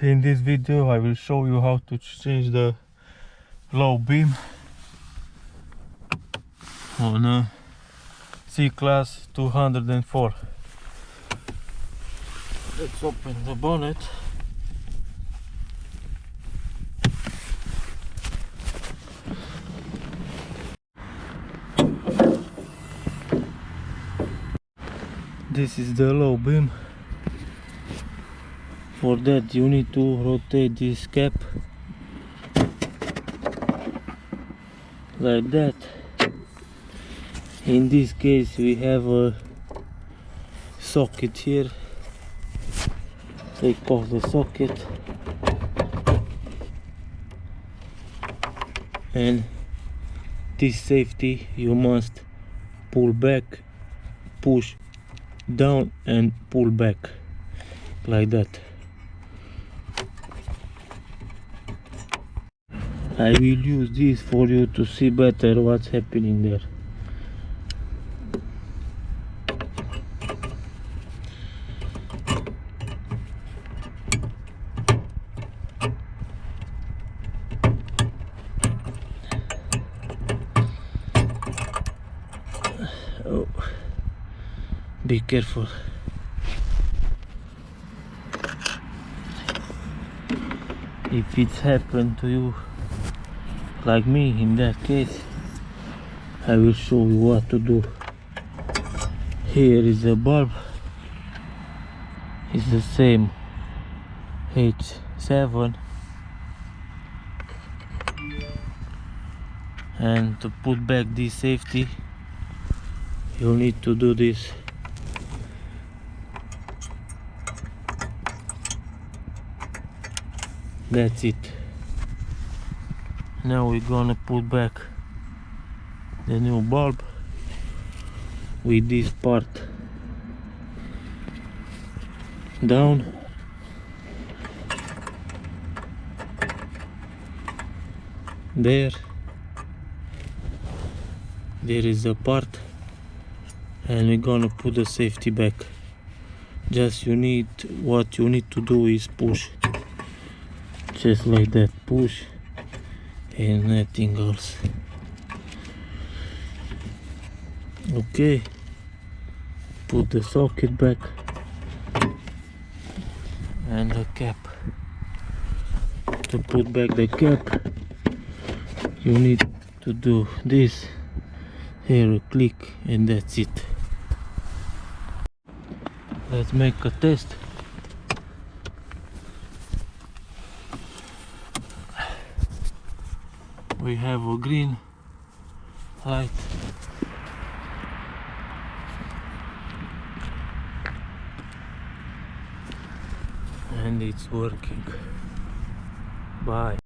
In this video I will show you how to change the low beam on a C Class 204. Let's open the bonnet. This is the low beam. For that you need to rotate this cap like that. In this case we have a socket here. Take off the socket and this safety you must pull back, push down and pull back like that. I will use this for you to see better what's happening there. Oh, be careful. If it's happened to you like me in that case, I will show you what to do. Here is the bulb. It's the same H7, and to put back this safety you'll need to do this. That's it. Now we're gonna put back the new bulb with this part down. There is the part, and we're gonna put the safety back. What you need to do is push, just like that, push and nothing else. Okay, put the socket back and the cap. To put back the cap you need to do this, here a click, and that's it. Let's make a test. We have a green light and it's working. Bye.